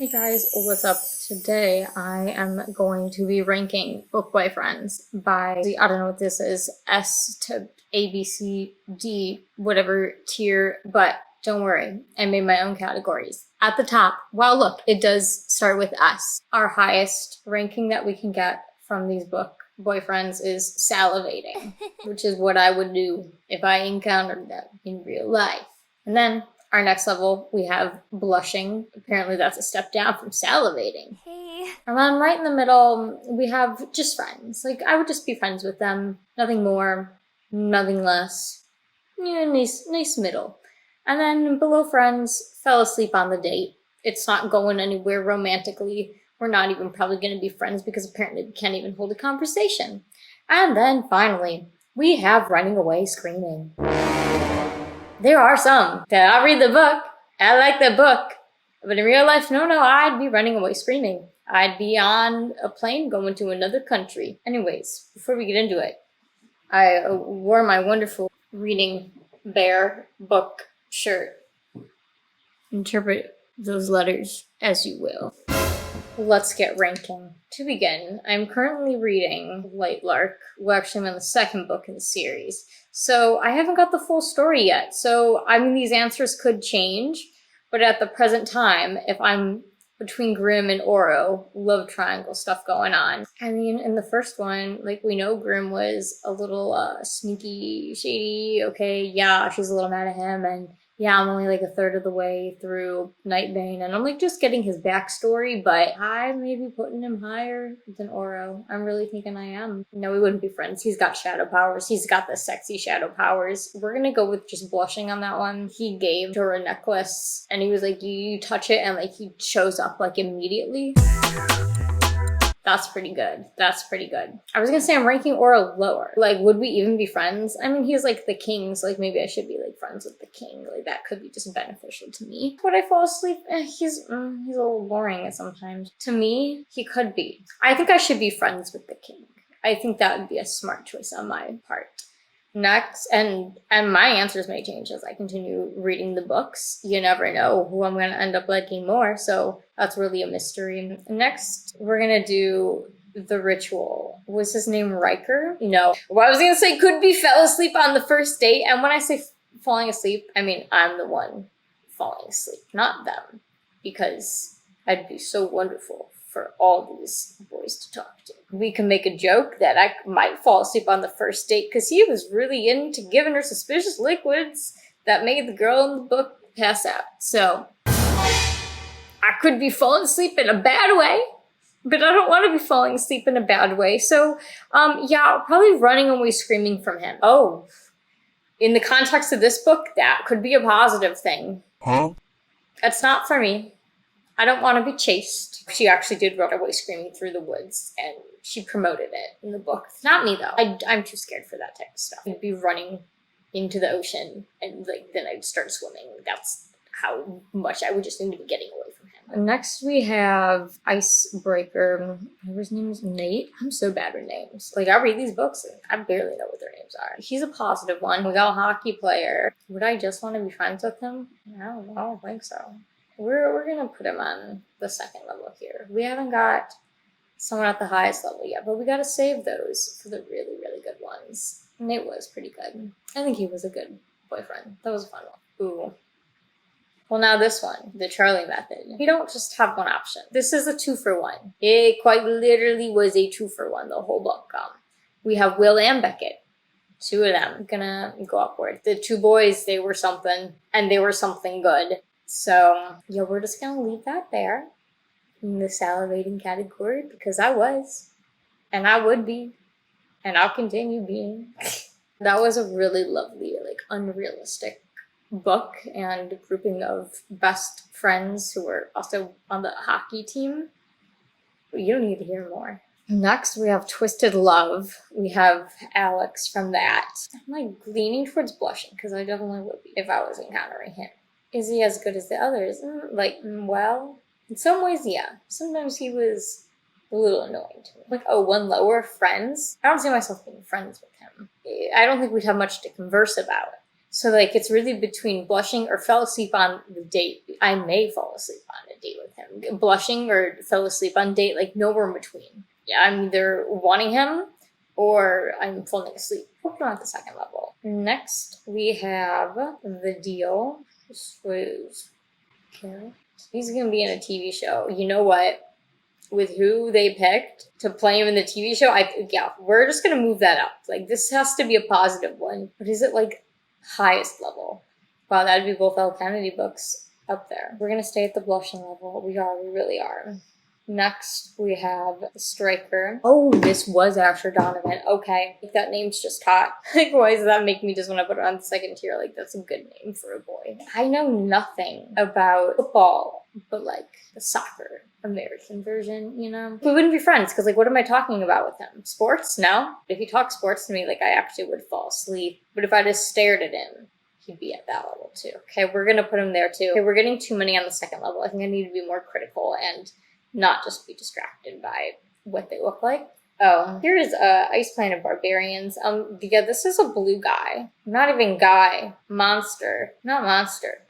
Hey guys, what's up? Today I am going to be ranking book boyfriends by, I don't know what this is, S to A, B, C, D, whatever tier, but don't worry, I made my own categories. At the top, wow look, it does start with S. Our highest ranking that we can get from these book boyfriends is salivating, which is what I would do if I encountered them in real life. And then our next level, we have blushing. Apparently that's a step down from salivating. Hey. And then right in the middle, we have just friends. Like, I would just be friends with them. Nothing more, nothing less. Yeah, nice middle. And then below friends, fell asleep on the date. It's not going anywhere romantically. We're not even probably going to be friends because apparently we can't even hold a conversation. And then finally, we have running away screaming. There are some that I'll read the book, I like the book, but in real life, no, I'd be running away screaming. I'd be on a plane going to another country. Anyways, before we get into it, I wore my wonderful reading bear book shirt. Interpret those letters as you will. Let's get ranking. To begin, I'm currently reading Light Lark. Well, actually, I'm in the second book in the series. So I haven't got the full story yet. So, I mean, these answers could change. But at the present time, if I'm between Grimm and Oro, love triangle stuff going on. I mean, in the first one, like, we know Grimm was a little sneaky, shady. Okay, yeah, she's a little mad at him. And yeah, I'm only like a third of the way through Nightbane, and I'm like just getting his backstory, but I may be putting him higher than Oro. I'm really thinking I am. No, we wouldn't be friends. He's got shadow powers. He's got the sexy shadow powers. We're gonna go with just blushing on that one. He gave her a necklace, and he was like, you touch it, and like he shows up like immediately. That's pretty good. That's pretty good. I was gonna say I'm ranking Oro lower. Like, would we even be friends? I mean, he's like the king, so like maybe I should be like friends with the king. Like that could be just beneficial to me. Would I fall asleep? He's a little boring sometimes. To me, he could be. I think I should be friends with the king. I think that would be a smart choice on my part. Next, and my answers may change as I continue reading the books. You never know who I'm going to end up liking more, so that's really a mystery. Next, we're going to do the ritual. Was his name Riker? No. Well, I was going to say could be fell asleep on the first date, and when I say falling asleep, I mean I'm the one falling asleep, not them, because I'd be so wonderful for all these boys to talk to. We can make a joke that I might fall asleep on the first date because he was really into giving her suspicious liquids that made the girl in the book pass out. So I could be falling asleep in a bad way, but I don't want to be falling asleep in a bad way. So yeah, probably running away screaming from him. Oh, in the context of this book, that could be a positive thing. Huh? That's not for me. I don't want to be chased. She actually did run away screaming through the woods, and she promoted it in the book. It's not me, though. I'm too scared for that type of stuff. I'd be running into the ocean, and like then I'd start swimming. That's how much I would just need to be getting away from him. Next, we have Icebreaker. His name is Nate. I'm so bad with names. Like, I read these books, and I barely know what their names are. He's a positive one. We got a hockey player. Would I just want to be friends with him? I don't think so. We're gonna put him on the second level here. We haven't got someone at the highest level yet, but we gotta save those for the really, really good ones. And it was pretty good. I think he was a good boyfriend. That was a fun one. Ooh. Well, now this one, the Charlie method. We don't just have one option. This is a 2-for-1. It quite literally was a 2-for-1, the whole book. We have Will and Beckett. Two of them gonna go upward. The two boys, they were something, and they were something good. So, yeah, we're just going to leave that there in the salivating category because I was, and I would be, and I'll continue being. That was a really lovely, like, unrealistic book and grouping of best friends who were also on the hockey team. But you don't need to hear more. Next, we have Twisted Love. We have Alex from that. I'm, like, leaning towards blushing because I definitely would be if I was encountering him. Is he as good as the others? Well, in some ways, yeah. Sometimes he was a little annoying to me. Like, oh, one lower, friends? I don't see myself being friends with him. I don't think we'd have much to converse about. So like it's really between blushing or fell asleep on the date. I may fall asleep on a date with him. Blushing or fell asleep on date, like nowhere in between. Yeah, I'm either wanting him or I'm falling asleep. Hope not at the second level. Next we have the deal. He's gonna be in a TV show. You know what? With who they picked to play him in the TV show, we're just gonna move that up. Like this has to be a positive one. But is it like highest level? Wow, that'd be both L. Kennedy books up there. We're gonna stay at the blushing level. We really are. Next, we have the striker. Oh, this was Asher Donovan. Okay, like that name's just hot. Like, why does that make me just want to put it on the second tier? Like, that's a good name for a boy. I know nothing about football, but like the soccer American version, you know? We wouldn't be friends because, like, what am I talking about with him? Sports? No. If he talked sports to me, like, I actually would fall asleep. But if I just stared at him, he'd be at that level too. Okay, we're gonna put him there too. Okay, we're getting too many on the second level. I think I need to be more critical and not just be distracted by what they look like. Oh, here is Ice Planet Barbarians. Yeah, this is a blue guy. Not even guy. Monster. Not monster.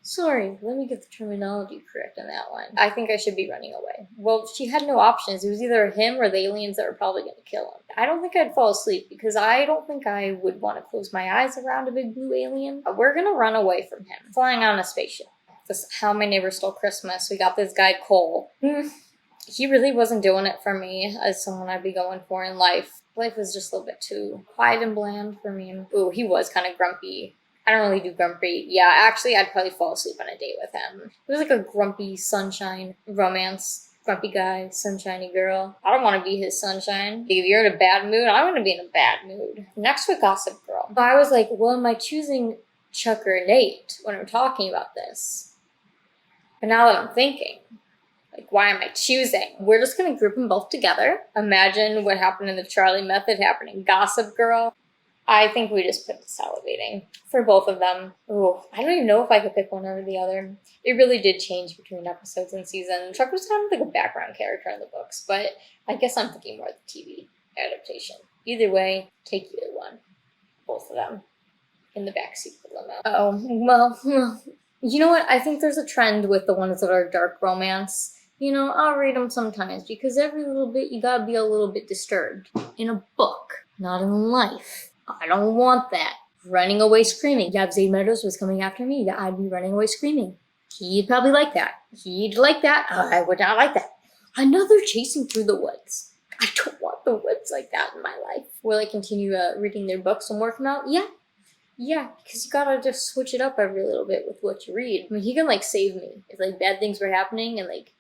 Sorry, let me get the terminology correct on that one. I think I should be running away. Well, she had no options. It was either him or the aliens that were probably going to kill him. I don't think I'd fall asleep because I don't think I would want to close my eyes around a big blue alien. We're going to run away from him. Flying on a spaceship. This How My Neighbor Stole Christmas. We got this guy, Cole. He really wasn't doing it for me as someone I'd be going for in life. Life was just a little bit too quiet and bland for me. Ooh, he was kind of grumpy. I don't really do grumpy. Yeah, actually, I'd probably fall asleep on a date with him. It was like a grumpy sunshine romance. Grumpy guy, sunshiny girl. I don't want to be his sunshine. If you're in a bad mood, I want to be in a bad mood. Next with Gossip Girl. But I was like, well, am I choosing Chuck or Nate when I'm talking about this? But now that I'm thinking, like, why am I choosing? We're just going to group them both together. Imagine what happened in the Charlie Method happened in Gossip Girl. I think we just put salivating for both of them. Ooh, I don't even know if I could pick one over the other. It really did change between episodes and season. Chuck was kind of like a background character in the books, but I guess I'm thinking more of the TV adaptation. Either way, take either one. Both of them in the backseat of the limo. Oh, well, you know what? I think there's a trend with the ones that are dark romance. You know, I'll read them sometimes because every little bit you gotta be a little bit disturbed. In a book, not in life. I don't want that. Running away screaming. Yeah, if Zade Meadows was coming after me, I'd be running away screaming. He'd probably like that. He'd like that. I would not like that. Another chasing through the woods. I don't want the woods like that in my life. Will I continue reading their books when more come out? Yeah. Yeah, because you gotta just switch it up every little bit with what you read. I mean, he can, like, save me. If, like, bad things were happening and, like,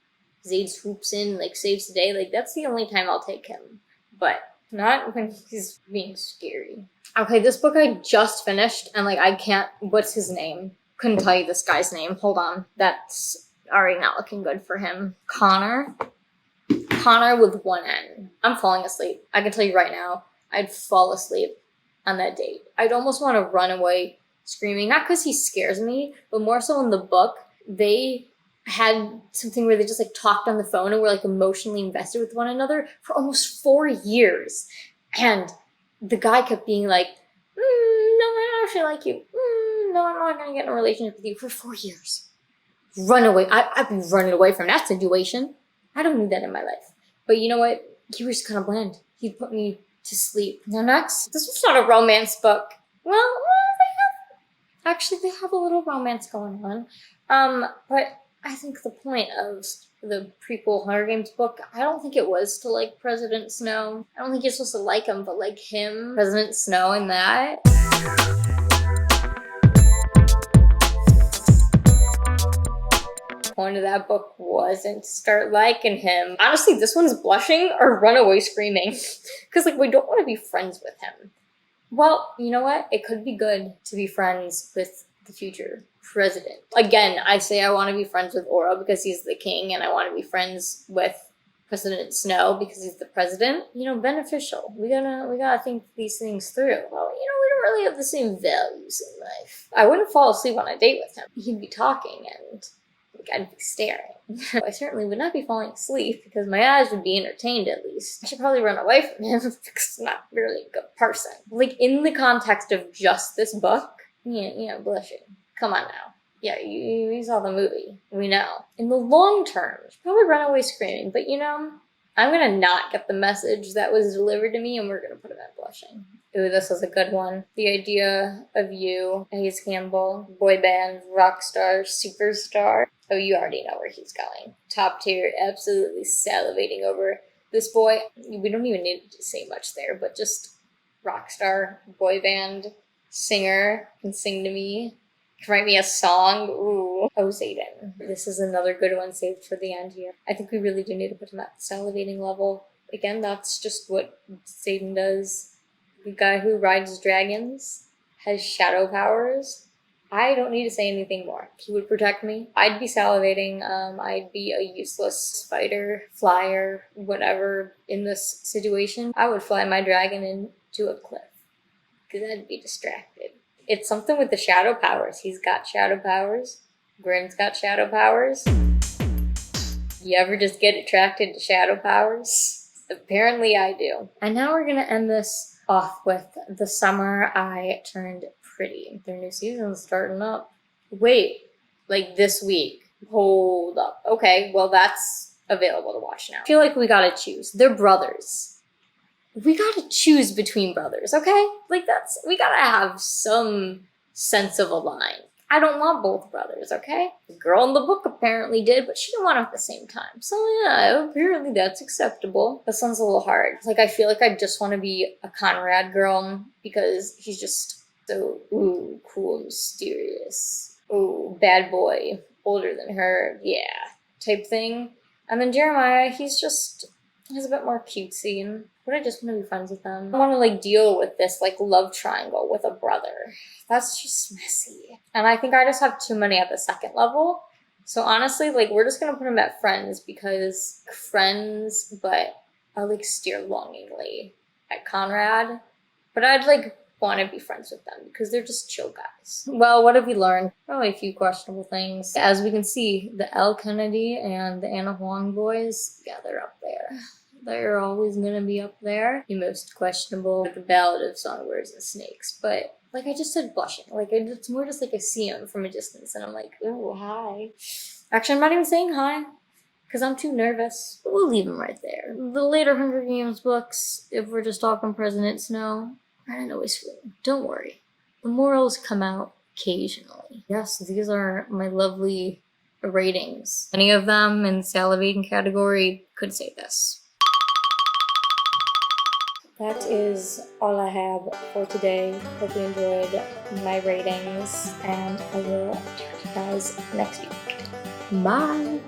Zade swoops in, like, saves the day, like, that's the only time I'll take him. But not when he's being scary. Okay, this book I just finished, and, like, I can't... What's his name? Couldn't tell you this guy's name. Hold on. That's already not looking good for him. Connor? Connor with one N. I'm falling asleep. I can tell you right now, I'd fall asleep on that date. I'd almost want to run away screaming, not because he scares me, but more so in the book, they had something where they just like talked on the phone and were like emotionally invested with one another for almost 4 years. And the guy kept being like, no, I actually like you. No, I'm not going to get in a relationship with you for 4 years. Run away. I'd be running away from that situation. I don't need that in my life. But you know what? He was kind of bland. He put me to sleep. Now next, this was not a romance book. Well, they have a little romance going on. But I think the point of the prequel Hunger Games book, I don't think it was to like President Snow. I don't think you're supposed to like him, but like him, President Snow in that. Point of that book wasn't to start liking him. Honestly, this one's blushing or run away screaming. Because, like, we don't want to be friends with him. Well, you know what? It could be good to be friends with the future president. Again, I say I want to be friends with Oro because he's the king, and I want to be friends with President Snow because he's the president. You know, beneficial. We gotta think these things through. Well, you know, we don't really have the same values in life. I wouldn't fall asleep on a date with him. He'd be talking and I'd be staring. I certainly would not be falling asleep because my eyes would be entertained at least. I should probably run away from him because he's not really a good person. Like, in the context of just this book, blushing. Come on now. Yeah, you saw the movie. We know. In the long term, probably run away screaming, but I'm gonna not get the message that was delivered to me, and we're gonna put him at blushing. Ooh, this is a good one. The idea of you, Hayes Campbell, boy band, rock star, superstar. Oh, you already know where he's going. Top tier, absolutely salivating over this boy. We don't even need to say much there, but just rock star, boy band, singer, can sing to me. Write me a song. Ooh. Oh, Xaden. This is another good one saved for the end here. I think we really do need to put him at the salivating level. Again, that's just what Xaden does. The guy who rides dragons, has shadow powers. I don't need to say anything more. He would protect me. I'd be salivating. I'd be a useless spider, flyer, whatever in this situation. I would fly my dragon into a cliff because I'd be distracted. It's something with the shadow powers. He's got shadow powers. Grim's got shadow powers. You ever just get attracted to shadow powers? Apparently I do. And now we're gonna end this off with the summer I turned pretty. Their new season's starting up. Wait, like this week. Hold up. Okay, well that's available to watch now. I feel like we gotta choose. They're brothers. We gotta choose between brothers, okay? Like we gotta have some sense of a line. I don't want both brothers, okay? The girl in the book apparently did, but she didn't want them at the same time. So yeah, apparently that's acceptable. This one's a little hard. Like I feel like I just want to be a Conrad girl because he's just so, cool and mysterious. Ooh, bad boy, older than her, yeah, type thing. And then Jeremiah, he's a bit more cutesy, and I just want to be friends with them. I want to deal with this love triangle with a brother. That's just messy. And I think I just have too many at the second level. So honestly, we're just gonna put them at friends because friends, but I'll steer longingly at Conrad. But I'd want to be friends with them because they're just chill guys. Well, what have we learned? Probably a few questionable things. As we can see, the L. Kennedy and the Anna Huang boys, yeah, they're up there. They're always gonna be up there. The most questionable, the Ballad of Songbirds and Snakes. But I just said blushing. It's more just I see him from a distance and I'm like, ooh, hi. Actually, I'm not even saying hi because I'm too nervous. But we'll leave him right there. The later Hunger Games books, if we're just talking President Snow, I don't know his feeling. Don't worry. The morals come out occasionally. Yes, these are my lovely ratings. Any of them in the salivating category could say this. That is all I have for today. Hope you enjoyed my ratings, and I will catch you guys next week. Bye!